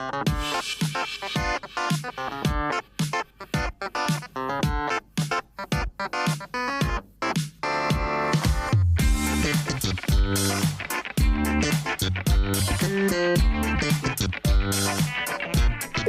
Et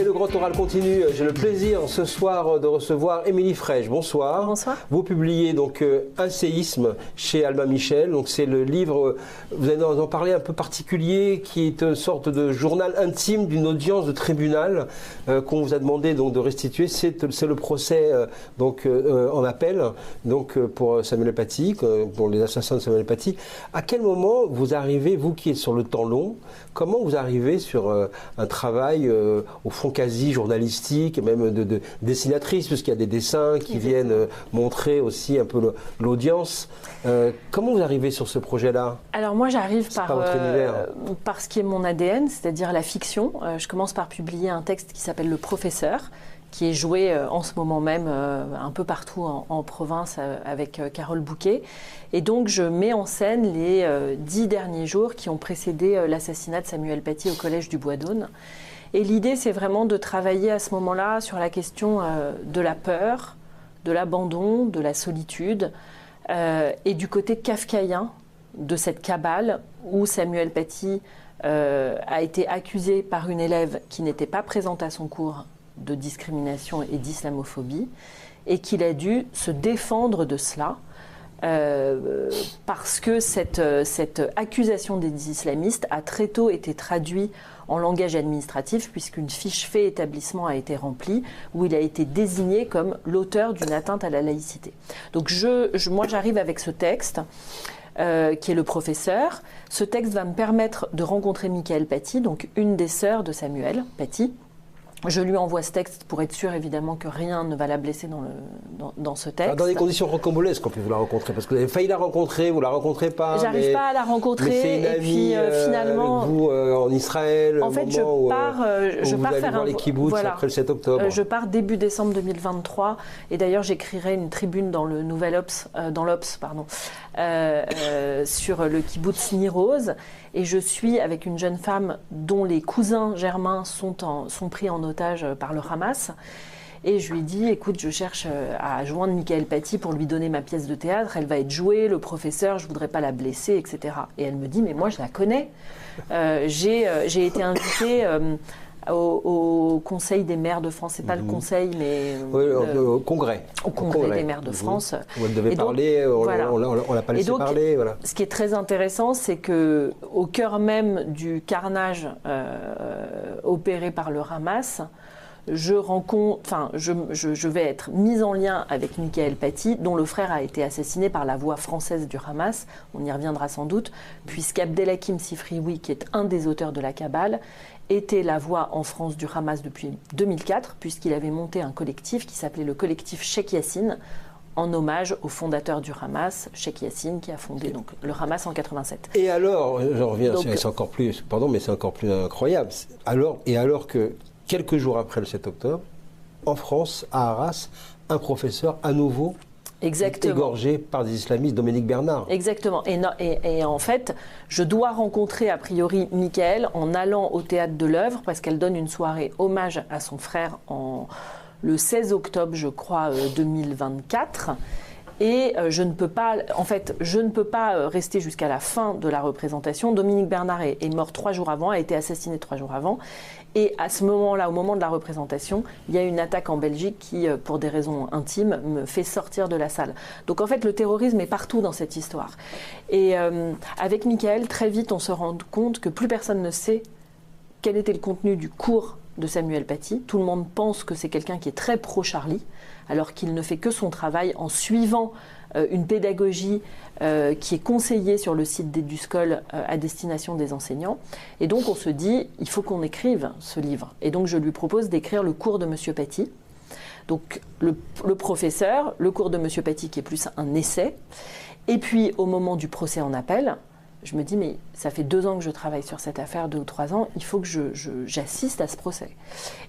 le Grand Oral continue. J'ai le plaisir ce soir de recevoir Émilie Frege. Bonsoir. Bonsoir. Vous publiez donc Un séisme chez Albin Michel. Donc c'est le livre, vous allez en parler, un peu particulier, qui est une sorte de journal intime d'une audience de tribunal qu'on vous a demandé donc de restituer. C'est le procès en appel pour Samuel Paty, pour les assassins de Samuel Paty. À quel moment vous arrivez, vous qui êtes sur le temps long, comment vous arrivez sur un travail au fond quasi journalistique, et même de dessinatrice, puisqu'il y a des dessins qui viennent montrer aussi un peu l'audience. Comment vous arrivez sur ce projet-là? Alors moi j'arrive par ce qui est mon ADN, c'est-à-dire la fiction. Je commence par publier un texte qui s'appelle Le Professeur, qui est joué en ce moment même un peu partout en province avec Carole Bouquet. Et donc je mets en scène les 10 derniers jours qui ont précédé l'assassinat de Samuel Paty au collège du Bois-d'Aune. Et l'idée, c'est vraiment de travailler à ce moment-là sur la question de la peur, de l'abandon, de la solitude et du côté kafkaïen de cette cabale où Samuel Paty a été accusé par une élève qui n'était pas présente à son cours de discrimination et d'islamophobie et qu'il a dû se défendre de cela. Parce que cette accusation des islamistes a très tôt été traduite en langage administratif, puisqu'une fiche fait établissement a été remplie, où il a été désigné comme l'auteur d'une atteinte à la laïcité. Donc moi j'arrive avec ce texte, qui est Le Professeur. Ce texte va me permettre de rencontrer Michaëlle Paty, donc une des sœurs de Samuel Paty. Je lui envoie ce texte pour être sûr évidemment que rien ne va la blesser dans ce texte. Dans des conditions rocambolesques qu'on peut vous la rencontrer, parce que vous avez failli la rencontrer, vous la rencontrez pas. J'arrive pas à la rencontrer. Mais c'est une amie, puis finalement, avec vous en Israël. En fait, je pars faire voir les kibboutz après le 7 octobre. Je pars début décembre 2023, et d'ailleurs j'écrirai une tribune dans le Nouvel Obs, sur le kibboutz Nir Oz. Et je suis avec une jeune femme dont les cousins germains sont pris en otage par le Hamas. Et je lui dis, écoute, je cherche à joindre Michaëlle Paty pour lui donner ma pièce de théâtre. Elle va être jouée, le professeur, je ne voudrais pas la blesser, etc. Et elle me dit, mais moi je la connais. J'ai été invitée au Conseil des maires de France. C'est pas le Conseil, mais au Congrès. Au Congrès des maires de France. Elle devait parler, on l'a pas laissé parler. Voilà. Ce qui est très intéressant, c'est que au cœur même du carnage opéré par le Hamas, je vais être mise en lien avec Michaëlle Paty, dont le frère a été assassiné par la voix française du Hamas. On y reviendra sans doute, puisqu'Abdelhakim Sifrioui, qui est un des auteurs de la Kabbale, était la voix en France du Hamas depuis 2004, puisqu'il avait monté un collectif qui s'appelait le collectif Cheikh Yassine, en hommage au fondateur du Hamas, Cheikh Yassine, qui a fondé donc le Hamas en 87. Et alors, j'en reviens, c'est encore plus incroyable. Alors que quelques jours après le 7 octobre, en France, à Arras, un professeur à nouveau égorgé par des islamistes, Dominique Bernard. Exactement. Et en fait, je dois rencontrer a priori Michaëlle en allant au Théâtre de l'Œuvre, parce qu'elle donne une soirée hommage à son frère le 16 octobre, je crois, 2024. Et je ne peux pas rester jusqu'à la fin de la représentation. Dominique Bernard est mort 3 jours avant, a été assassiné 3 jours avant. Et à ce moment-là, au moment de la représentation, il y a une attaque en Belgique qui, pour des raisons intimes, me fait sortir de la salle. Donc en fait, le terrorisme est partout dans cette histoire. Et avec Michaëlle, très vite, on se rend compte que plus personne ne sait quel était le contenu du cours de Samuel Paty. Tout le monde pense que c'est quelqu'un qui est très pro-Charlie, alors qu'il ne fait que son travail en suivant une pédagogie qui est conseillée sur le site d'Eduscol à destination des enseignants. Et donc on se dit, il faut qu'on écrive ce livre. Et donc je lui propose d'écrire le cours de Monsieur Paty. Donc le professeur, le cours de Monsieur Paty qui est plus un essai. Et puis au moment du procès en appel, je me dis, mais ça fait 2 ans que je travaille sur cette affaire, 2 ou 3 ans, il faut que j'assiste à ce procès.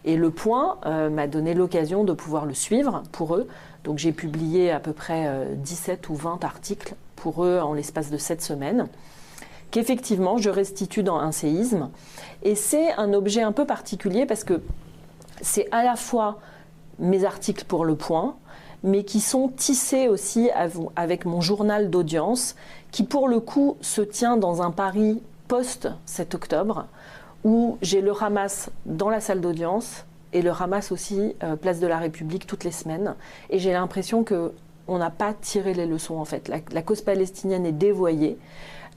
Et Le Point m'a donné l'occasion de pouvoir le suivre pour eux. Donc j'ai publié à peu près 17 ou 20 articles pour eux en l'espace de 7 semaines, qu'effectivement je restitue dans un séisme. Et c'est un objet un peu particulier parce que c'est à la fois mes articles pour Le Point, mais qui sont tissés aussi avec mon journal d'audience, qui pour le coup se tient dans un Paris post-7 octobre, où j'ai le Hamas dans la salle d'audience et le Hamas aussi place de la République toutes les semaines. Et j'ai l'impression qu'on n'a pas tiré les leçons en fait. La cause palestinienne est dévoyée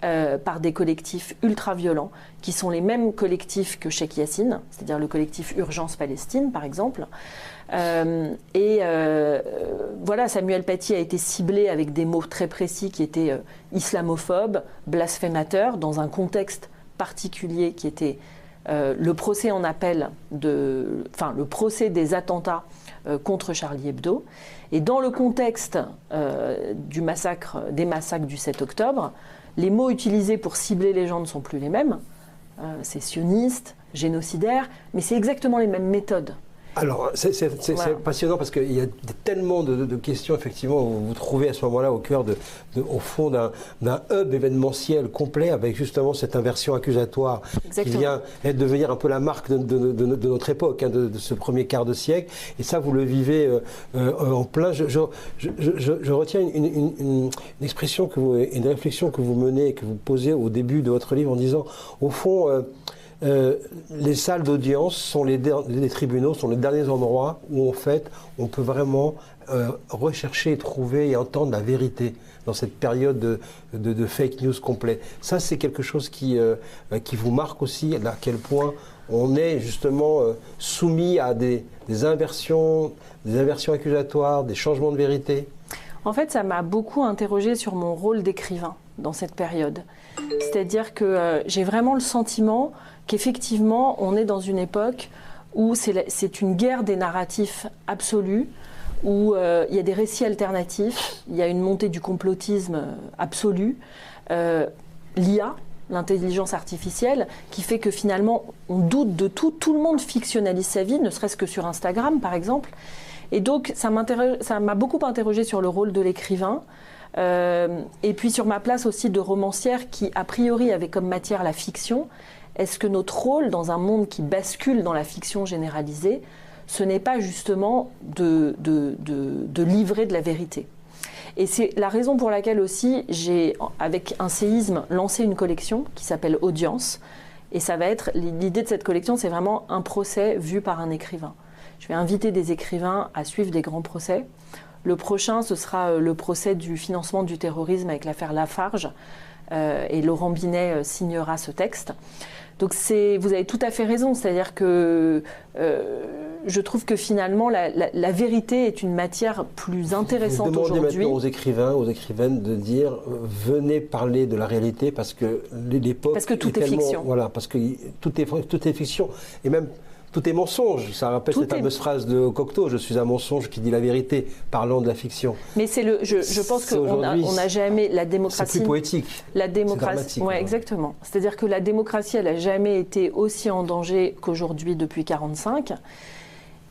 par des collectifs ultra-violents, qui sont les mêmes collectifs que Cheikh Yassine, c'est-à-dire le collectif Urgence Palestine par exemple. Voilà, Samuel Paty a été ciblé avec des mots très précis qui étaient islamophobes, blasphémateurs, dans un contexte particulier qui était le procès en appel, le procès des attentats contre Charlie Hebdo. Et dans le contexte des massacres du 7 octobre, les mots utilisés pour cibler les gens ne sont plus les mêmes. C'est sioniste, génocidaire, mais c'est exactement les mêmes méthodes. Alors, c'est Voilà. passionnant parce qu'il y a tellement de questions, effectivement, où vous vous trouvez à ce moment-là au cœur, au fond d'un hub événementiel complet avec justement cette inversion accusatoire Exactement. qui vient devenir un peu la marque de notre époque, hein, de ce premier quart de siècle. Et ça, vous le vivez en plein. Je retiens une expression une réflexion que vous menez, que vous posez au début de votre livre en disant, au fond, les salles d'audience les tribunaux sont les derniers endroits où en fait on peut vraiment rechercher, trouver et entendre la vérité dans cette période de fake news complet. Ça, c'est quelque chose qui vous marque aussi, à quel point on est justement soumis à des inversions accusatoires, des changements de vérité. En fait, ça m'a beaucoup interrogée sur mon rôle d'écrivain dans cette période. C'est-à-dire que j'ai vraiment le sentiment qu'effectivement, on est dans une époque où c'est une guerre des narratifs absolue, où il y a des récits alternatifs, il y a une montée du complotisme absolu, l'IA, l'intelligence artificielle, qui fait que finalement, on doute de tout. Tout le monde fictionnalise sa vie, ne serait-ce que sur Instagram, par exemple. Et donc, ça m'a beaucoup interrogée sur le rôle de l'écrivain, et puis sur ma place aussi de romancière qui, a priori, avait comme matière la fiction. Est-ce que notre rôle dans un monde qui bascule dans la fiction généralisée, ce n'est pas justement de livrer de la vérité? Et c'est la raison pour laquelle aussi j'ai, avec un séisme, lancé une collection qui s'appelle Audience. Et ça va être, l'idée de cette collection, c'est vraiment un procès vu par un écrivain. Je vais inviter des écrivains à suivre des grands procès. Le prochain, ce sera le procès du financement du terrorisme avec l'affaire Lafarge. Et Laurent Binet signera ce texte. Donc vous avez tout à fait raison, c'est-à-dire que je trouve que finalement la vérité est une matière plus intéressante aujourd'hui. Vous demandez maintenant aux écrivains, aux écrivaines de dire venez parler de la réalité parce que l'époque parce que tout est fiction. Voilà, parce que tout est fiction et même tout est mensonge. Ça rappelle cette fameuse phrase de Cocteau, je suis un mensonge qui dit la vérité, parlant de la fiction. Mais je pense qu'on n'a jamais la démocratie. C'est plus poétique. La démocratie, ouais, exactement. C'est-à-dire que la démocratie, elle n'a jamais été aussi en danger qu'aujourd'hui depuis 1945.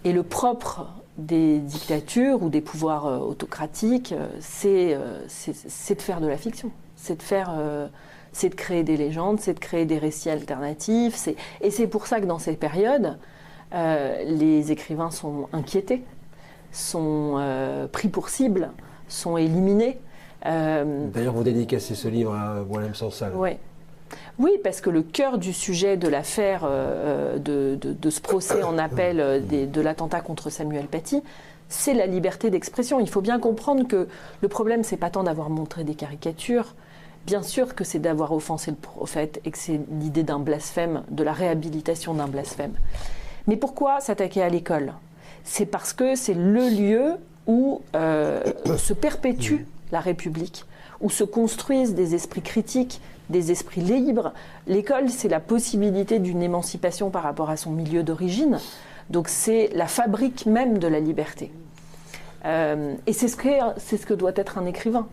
Et le propre des dictatures ou des pouvoirs autocratiques, c'est de faire de la fiction. C'est de créer des légendes, c'est de créer des récits alternatifs. Et c'est pour ça que dans ces périodes, les écrivains sont inquiétés, sont pris pour cible, sont éliminés. D'ailleurs, vous dédicacez ce livre à Boualem Sansal. Ouais. Oui, parce que le cœur du sujet de l'affaire, de ce procès en appel de l'attentat contre Samuel Paty, c'est la liberté d'expression. Il faut bien comprendre que le problème, c'est pas tant d'avoir montré des caricatures. Bien sûr que c'est d'avoir offensé le prophète et que c'est l'idée d'un blasphème, de la réhabilitation d'un blasphème. Mais pourquoi s'attaquer à l'école? C'est parce que c'est le lieu où se perpétue la République, où se construisent des esprits critiques, des esprits libres. L'école, c'est la possibilité d'une émancipation par rapport à son milieu d'origine. Donc c'est la fabrique même de la liberté. Et c'est ce que doit être un écrivain.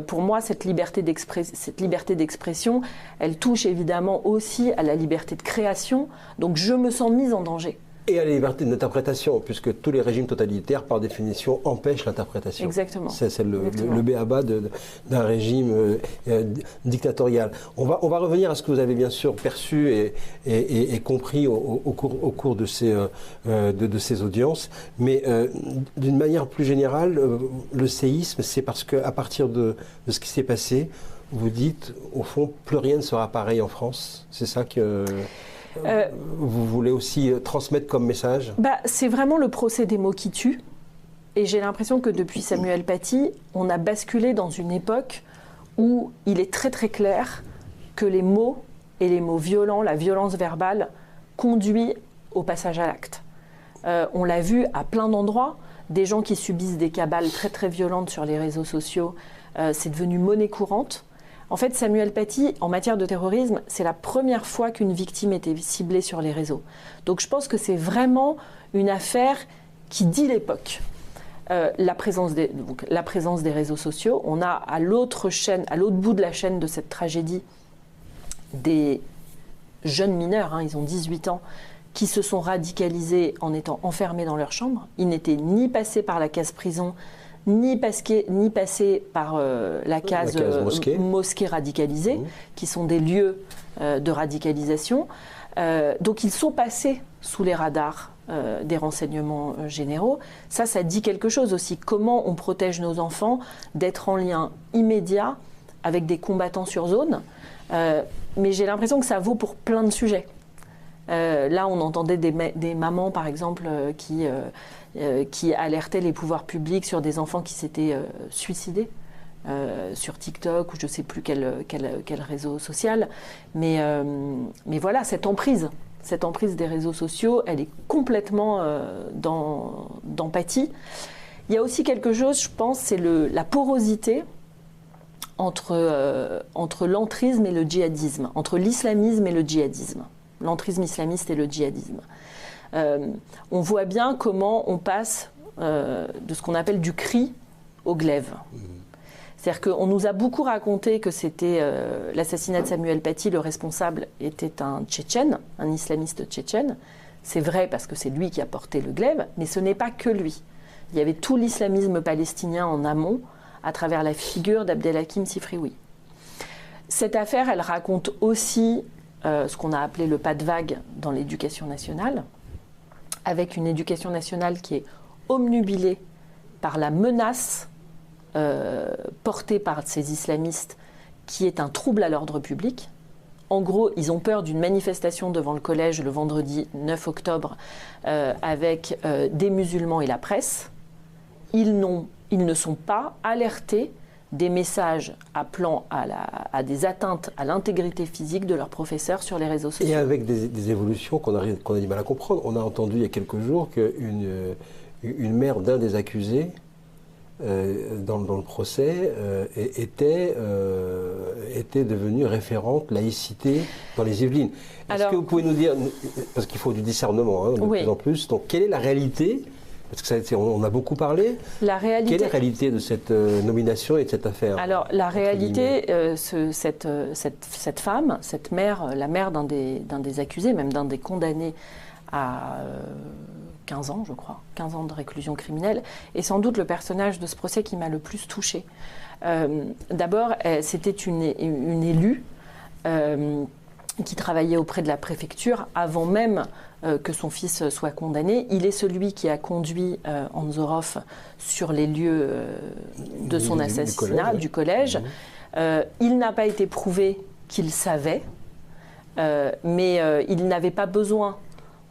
Pour moi, cette liberté d'expression, elle touche évidemment aussi à la liberté de création. Donc je me sens mise en danger. Et à la liberté d'interprétation, puisque tous les régimes totalitaires, par définition, empêchent l'interprétation. Exactement. C'est le b.a.-ba d'un régime dictatorial. On va revenir à ce que vous avez bien sûr perçu et compris au cours de ces audiences. Mais d'une manière plus générale, le séisme, c'est parce qu'à partir de ce qui s'est passé, vous dites, au fond, plus rien ne sera pareil en France. C'est ça que... vous voulez aussi transmettre comme message ? C'est vraiment le procès des mots qui tue. Et j'ai l'impression que depuis Samuel Paty, on a basculé dans une époque où il est très très clair que les mots et les mots violents, la violence verbale, conduit au passage à l'acte. On l'a vu à plein d'endroits, des gens qui subissent des cabales très très violentes sur les réseaux sociaux, c'est devenu monnaie courante. En fait, Samuel Paty, en matière de terrorisme, c'est la première fois qu'une victime était ciblée sur les réseaux. Donc je pense que c'est vraiment une affaire qui dit l'époque. La présence des réseaux sociaux, on a à l'autre bout de la chaîne de cette tragédie, des jeunes mineurs, ils ont 18 ans, qui se sont radicalisés en étant enfermés dans leur chambre. Ils n'étaient ni passés par la case prison, ni passés par la case mosquée radicalisée, qui sont des lieux de radicalisation. Donc ils sont passés sous les radars des renseignements généraux. Ça dit quelque chose aussi. Comment on protège nos enfants d'être en lien immédiat avec des combattants sur zone. Mais j'ai l'impression que ça vaut pour plein de sujets. Là, on entendait des mamans, par exemple, qui alertaient les pouvoirs publics sur des enfants qui s'étaient suicidés sur TikTok ou je ne sais plus quel réseau social. Mais voilà, cette emprise des réseaux sociaux, elle est complètement dans Paty. Il y a aussi quelque chose, je pense, c'est la porosité entre l'entrisme et le djihadisme, entre l'islamisme et le djihadisme. L'entrisme islamiste et le djihadisme. On voit bien comment on passe de ce qu'on appelle du cri au glaive. C'est-à-dire qu'on nous a beaucoup raconté que c'était l'assassinat de Samuel Paty, le responsable était un Tchétchène, un islamiste tchétchène. C'est vrai parce que c'est lui qui a porté le glaive, mais ce n'est pas que lui. Il y avait tout l'islamisme palestinien en amont, à travers la figure d'Abdelhakim Sifrioui. Cette affaire, elle raconte aussi ce qu'on a appelé le pas de vague dans l'éducation nationale, avec une éducation nationale qui est omnubilée par la menace portée par ces islamistes, qui est un trouble à l'ordre public. En gros, ils ont peur d'une manifestation devant le collège le vendredi 9 octobre avec des musulmans et la presse. Ils ne sont pas alertés des messages appelant à des atteintes à l'intégrité physique de leurs professeurs sur les réseaux sociaux. Et avec des évolutions qu'on a du mal à comprendre. On a entendu il y a quelques jours qu'une mère d'un des accusés dans le procès était devenue référente laïcité dans les Yvelines. Est-ce que vous pouvez nous dire, parce qu'il faut du discernement de plus en plus, donc quelle est la réalité ? Parce que on a beaucoup parlé. Quelle est la réalité de cette nomination et de cette affaire ? Alors, la réalité, cette femme, cette mère, la mère d'un des accusés, même d'un des condamnés à 15 ans, je crois, 15 ans de réclusion criminelle, est sans doute le personnage de ce procès qui m'a le plus touchée. D'abord, c'était une élue qui travaillait auprès de la préfecture avant même que son fils soit condamné. Il est celui qui a conduit Anzorov sur les lieux de son assassinat, du collège. Il n'a pas été prouvé qu'il savait, mais il n'avait pas besoin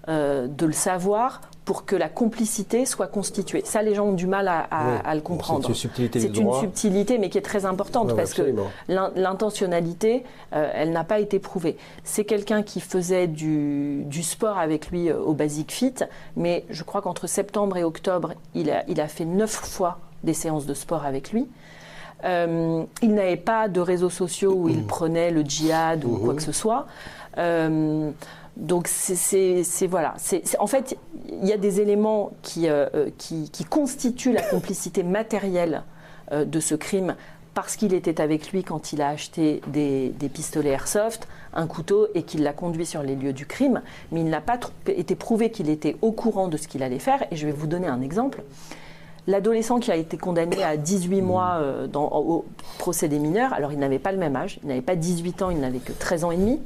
de le savoir pour que la complicité soit constituée. Ça, les gens ont du mal à le comprendre. C'est une subtilité, mais qui est très importante, parce absolument. Que l'intentionnalité, elle n'a pas été prouvée. C'est quelqu'un qui faisait du sport avec lui au Basic Fit, mais je crois qu'entre septembre et octobre, il a fait 9 fois des séances de sport avec lui. Il n'avait pas de réseaux sociaux où il prenait le djihad ou quoi que ce soit. Donc voilà. En fait, il y a des éléments qui constituent la complicité matérielle de ce crime parce qu'il était avec lui quand il a acheté des pistolets airsoft, un couteau, et qu'il l'a conduit sur les lieux du crime, mais il n'a pas été prouvé qu'il était au courant de ce qu'il allait faire. Et je vais vous donner un exemple. L'adolescent qui a été condamné à 18 mois au procès des mineurs, alors il n'avait pas le même âge, il n'avait pas 18 ans, il n'avait que 13 ans et demi,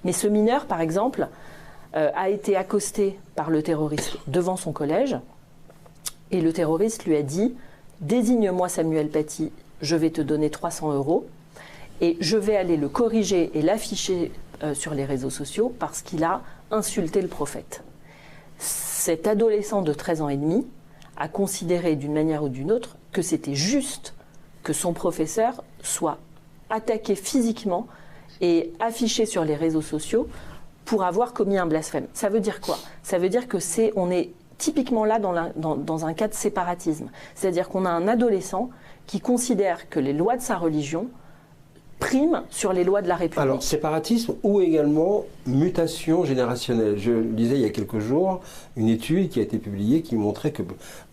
mais ce mineur, par exemple, a été accosté par le terroriste devant son collège, et le terroriste lui a dit « Désigne-moi Samuel Paty, je vais te donner 300 €, et je vais aller le corriger et l'afficher sur les réseaux sociaux parce qu'il a insulté le prophète. » Cet adolescent de 13 ans et demi a considéré d'une manière ou d'une autre que c'était juste que son professeur soit attaqué physiquement et affiché sur les réseaux sociaux pour avoir commis un blasphème. Ça veut dire quoi? Ça veut dire que on est typiquement là dans un cas de séparatisme. C'est-à-dire qu'on a un adolescent qui considère que les lois de sa religion priment sur les lois de la République. Alors, séparatisme ou également mutation générationnelle. Je lisais il y a quelques jours une étude qui a été publiée qui montrait que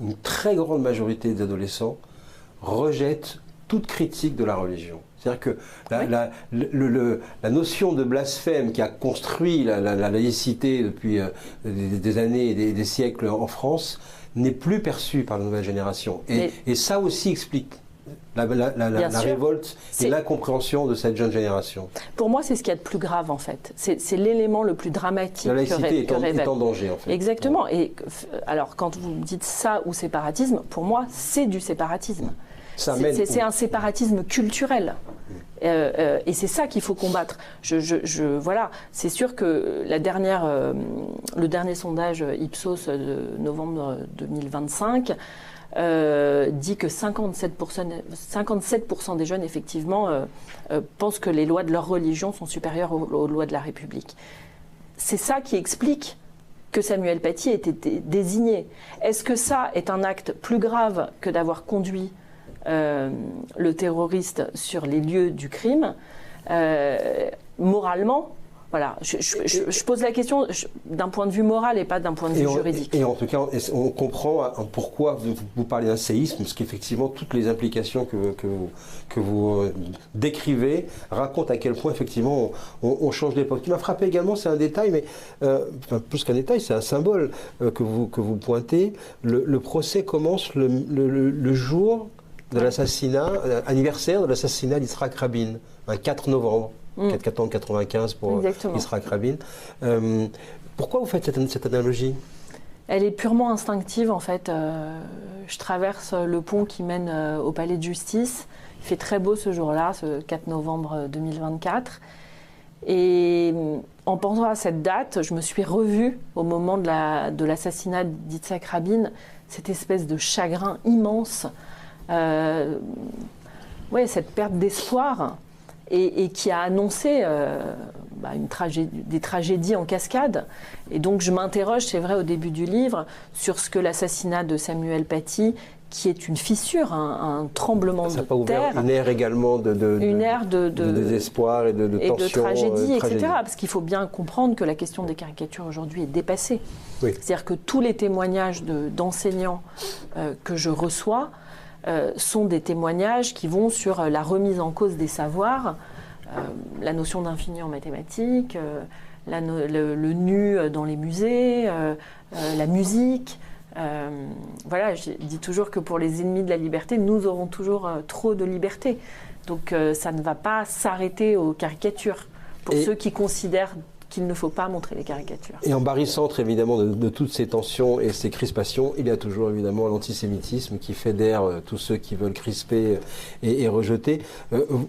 une très grande majorité des adolescents rejettent toute critique de la religion. C'est-à-dire que la notion de blasphème qui a construit la laïcité depuis des années et des siècles en France n'est plus perçue par la nouvelle génération. Et ça aussi explique la révolte et l'incompréhension de cette jeune génération. Pour moi, c'est ce qu'il y a de plus grave, en fait. C'est l'élément le plus dramatique la laïcité est en danger, en fait. Exactement. Et alors, quand vous dites ça ou séparatisme, pour moi, c'est du séparatisme. C'est un séparatisme culturel. Et c'est ça qu'il faut combattre. Voilà, c'est sûr que le dernier sondage Ipsos de novembre 2025 dit que 57% des jeunes, effectivement, pensent que les lois de leur religion sont supérieures aux lois de la République. C'est ça qui explique que Samuel Paty ait été désigné. Est-ce que ça est un acte plus grave que d'avoir conduit le terroriste sur les lieux du crime? Moralement, voilà, je pose la question d'un point de vue moral et pas d'un point de vue juridique. Et en tout cas, on comprend pourquoi vous parlez d'un séisme, parce qu'effectivement, toutes les implications que vous décrivez racontent à quel point, effectivement, on change d'époque. Ce qui m'a frappé également, c'est un détail, mais plus qu'un détail, c'est un symbole que vous pointez. Le procès commence le jour de l'assassinat, anniversaire de l'assassinat d'Yitzhak Rabin, un 4 novembre. 4 pour Yitzhak Rabin. Pourquoi vous faites cette analogie? Elle est purement instinctive, en fait. Je traverse le pont qui mène au palais de justice. Il fait très beau ce jour-là, ce 4 novembre 2024. Et en pensant à cette date, je me suis revue au moment de l'assassinat d'Yitzhak Rabin, cette espèce de chagrin immense, cette perte d'espoir. Et qui a annoncé des tragédies en cascade. Et donc je m'interroge, c'est vrai, au début du livre, sur ce que l'assassinat de Samuel Paty, qui est une fissure, un tremblement de terre. Ça n'a pas ouvert une ère également de désespoir et de tension. Et de tragédie, etc. Parce qu'il faut bien comprendre que la question des caricatures aujourd'hui est dépassée. Oui. C'est-à-dire que tous les témoignages d'enseignants que je reçois sont des témoignages qui vont sur la remise en cause des savoirs, la notion d'infini en mathématiques, le nu dans les musées, la musique. Voilà, je dis toujours que pour les ennemis de la liberté, nous aurons toujours trop de liberté. Donc ça ne va pas s'arrêter aux caricatures. Pour ceux qui considèrent qu'il ne faut pas montrer les caricatures. Et en barycentre, évidemment, de toutes ces tensions et ces crispations, il y a toujours, évidemment, l'antisémitisme qui fédère tous ceux qui veulent crisper et rejeter.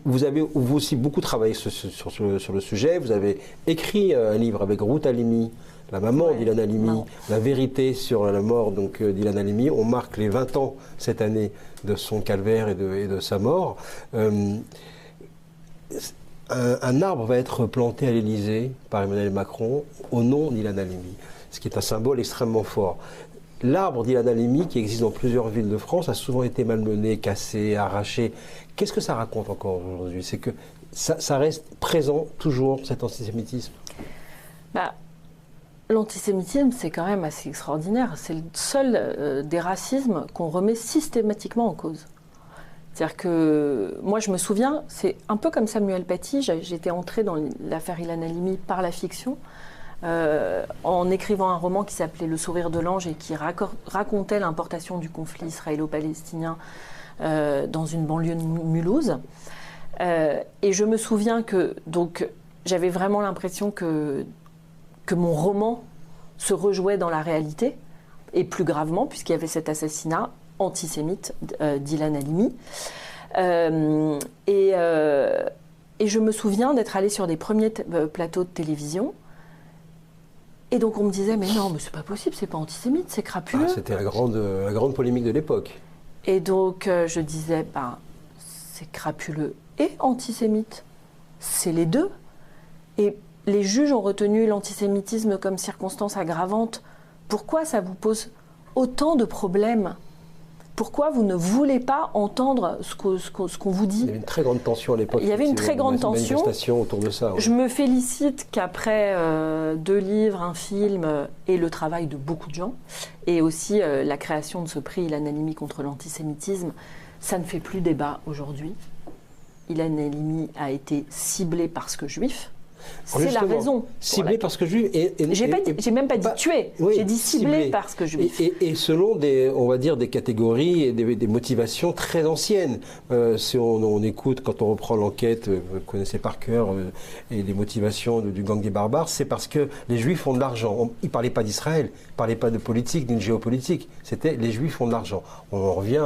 Vous avez, vous aussi, beaucoup travaillé sur le sujet. Vous avez écrit un livre avec Ruth Halimi, la maman d'Ilan Halimi, La vérité sur la mort d'Ilan Halimi. On marque les 20 ans cette année de son calvaire et de sa mort. Un arbre va être planté à l'Élysée par Emmanuel Macron au nom d'Ilan Halimi, ce qui est un symbole extrêmement fort. L'arbre d'Ilan Halimi, qui existe dans plusieurs villes de France, a souvent été malmené, cassé, arraché. Qu'est-ce que ça raconte encore aujourd'hui? C'est que ça reste présent toujours, cet antisémitisme? L'antisémitisme, c'est quand même assez extraordinaire. C'est le seul des racismes qu'on remet systématiquement en cause. C'est-à-dire que moi, je me souviens, c'est un peu comme Samuel Paty, j'étais entrée dans l'affaire Ilan Halimi par la fiction, en écrivant un roman qui s'appelait Le sourire de l'ange et qui racontait l'importation du conflit israélo-palestinien dans une banlieue de Mulhouse. Et je me souviens que donc, j'avais vraiment l'impression que mon roman se rejouait dans la réalité, et plus gravement, puisqu'il y avait cet assassinat antisémite d'Ilan Halimi. Et je me souviens d'être allée sur des premiers plateaux de télévision. Et donc on me disait, mais non, mais c'est pas possible, c'est pas antisémite, c'est crapuleux. C'était la grande polémique de l'époque. Et donc je disais, c'est crapuleux et antisémite. C'est les deux. Et les juges ont retenu l'antisémitisme comme circonstance aggravante. Pourquoi ça vous pose autant de problèmes ? Pourquoi vous ne voulez pas entendre ce qu'on vous dit ? Il y avait une très grande tension à l'époque. Il y avait une très grande tension. Manifestation autour de ça. Je me félicite qu'après 2 livres, un film et le travail de beaucoup de gens, et aussi la création de ce prix Ilan Halimi contre l'antisémitisme, ça ne fait plus débat aujourd'hui. Ilan Halimi a été ciblé parce que juif. C'est la raison. Ciblé parce que juif. J'ai même pas dit tué. Oui, j'ai dit ciblé parce que juif. Et selon on va dire, des catégories et des motivations très anciennes. Si on écoute, quand on reprend l'enquête, vous connaissez par cœur, et les motivations du gang des barbares, c'est parce que les juifs ont de l'argent. Ils ne parlaient pas d'Israël, ils ne parlaient pas de politique ni de géopolitique. C'était les juifs ont de l'argent. On revient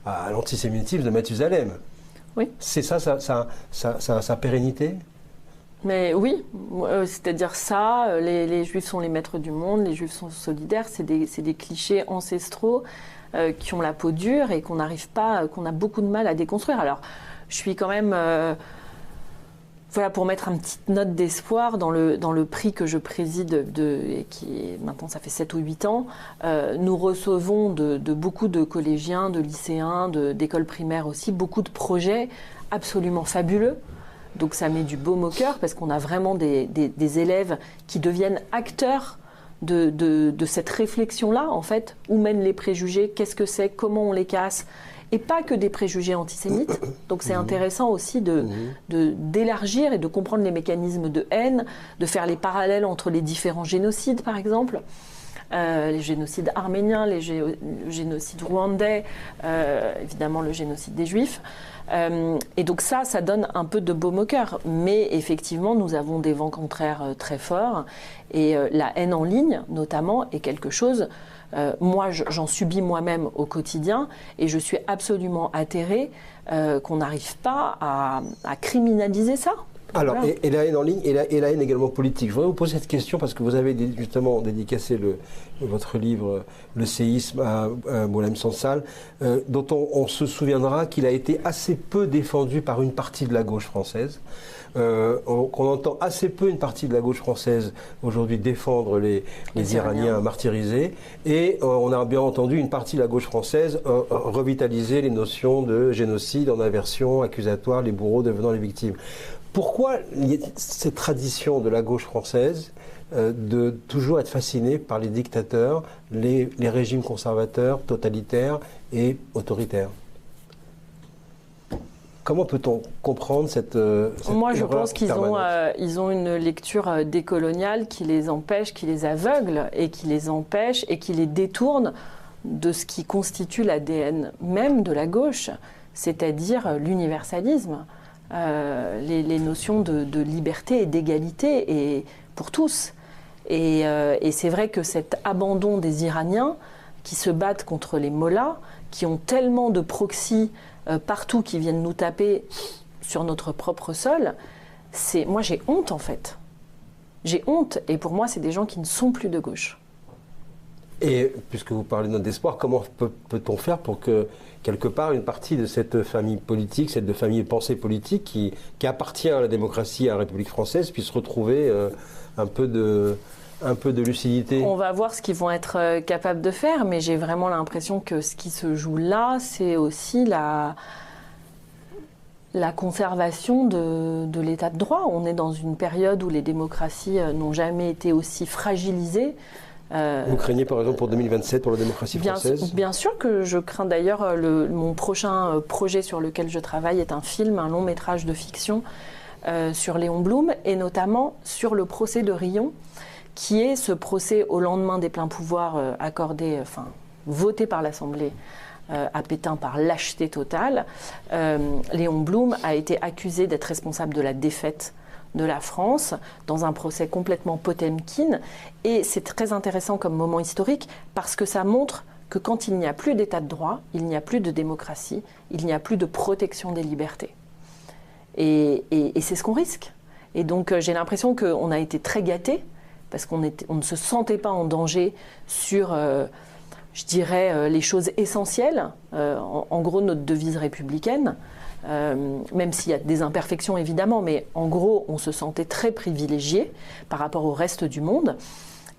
à l'antisémitisme de Mathusalem. Oui. C'est ça sa pérennité ? Mais oui, c'est-à-dire ça, les juifs sont les maîtres du monde, les juifs sont solidaires, c'est des clichés ancestraux qui ont la peau dure et qu'on a beaucoup de mal à déconstruire. Alors, je suis quand même, voilà, pour mettre une petite note d'espoir dans le prix que je préside, et qui maintenant ça fait 7 ou 8 ans, nous recevons de beaucoup de collégiens, de lycéens, d'écoles primaires aussi, beaucoup de projets absolument fabuleux. Donc ça met du baume au cœur parce qu'on a vraiment des élèves qui deviennent acteurs de cette réflexion-là, en fait. Où mènent les préjugés, qu'est-ce que c'est, comment on les casse, et pas que des préjugés antisémites. Donc c'est intéressant aussi d'élargir et de comprendre les mécanismes de haine, de faire les parallèles entre les différents génocides, par exemple. Les génocides arméniens, le génocide rwandais, évidemment le génocide des Juifs. Et donc ça donne un peu de baume au cœur. Mais effectivement, nous avons des vents contraires très forts. Et la haine en ligne, notamment, est quelque chose... moi, j'en subis moi-même au quotidien. Et je suis absolument atterrée qu'on n'arrive pas à criminaliser ça. Alors, voilà. et la haine en ligne, et la haine également politique. Je voudrais vous poser cette question parce que vous avez justement dédicacé votre livre « Le séisme » à Boualem Sansal, dont on se souviendra qu'il a été assez peu défendu par une partie de la gauche française. Qu'on entend assez peu une partie de la gauche française aujourd'hui défendre les Iraniens martyrisés, et on a bien entendu une partie de la gauche française revitaliser les notions de génocide en inversion accusatoire, les bourreaux devenant les victimes. Pourquoi cette tradition de la gauche française de toujours être fascinée par les dictateurs, les régimes conservateurs, totalitaires et autoritaires ? Comment peut-on comprendre cette Moi, je erreur pense qu'ils ont une lecture décoloniale qui les empêche, qui les aveugle et qui les empêche et qui les détourne de ce qui constitue l'ADN même de la gauche, c'est-à-dire l'universalisme. Les notions de liberté et d'égalité et pour tous. Et c'est vrai que cet abandon des Iraniens qui se battent contre les mollahs, qui ont tellement de proxys partout qui viennent nous taper sur notre propre sol, moi j'ai honte en fait. J'ai honte et pour moi c'est des gens qui ne sont plus de gauche. Et puisque vous parlez de notre espoir, comment peut-on faire pour que quelque part une partie de cette famille politique, cette famille de pensée politique qui appartient à la démocratie, à la République française, puisse retrouver un peu de lucidité? On va voir ce qu'ils vont être capables de faire, mais j'ai vraiment l'impression que ce qui se joue là, c'est aussi la conservation de l'état de droit. On est dans une période où les démocraties n'ont jamais été aussi fragilisées. Vous craignez par exemple pour 2027, pour la démocratie française? Bien sûr que je crains. D'ailleurs, mon prochain projet sur lequel je travaille est un film, un long métrage de fiction sur Léon Blum, et notamment sur le procès de Riom, qui est ce procès au lendemain des pleins pouvoirs voté par l'Assemblée à Pétain par lâcheté totale. Léon Blum a été accusé d'être responsable de la défaite de la France dans un procès complètement potemkin, et c'est très intéressant comme moment historique parce que ça montre que quand il n'y a plus d'état de droit, il n'y a plus de démocratie, il n'y a plus de protection des libertés. Et c'est ce qu'on risque. Et donc j'ai l'impression qu'on a été très gâtés parce qu'on ne se sentait pas en danger sur, je dirais, les choses essentielles, en gros notre devise républicaine. Même s'il y a des imperfections évidemment, mais en gros on se sentait très privilégié par rapport au reste du monde,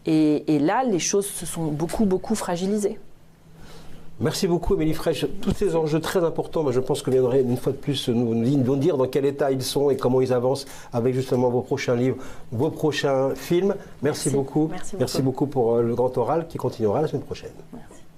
et là les choses se sont beaucoup fragilisées. Merci beaucoup Émilie Frèche. Tous ces enjeux très importants, je pense que vous viendrez une fois de plus nous dire dans quel état ils sont et comment ils avancent avec justement vos prochains livres, vos prochains films. Merci beaucoup. Merci beaucoup pour le grand oral qui continuera la semaine prochaine. Merci.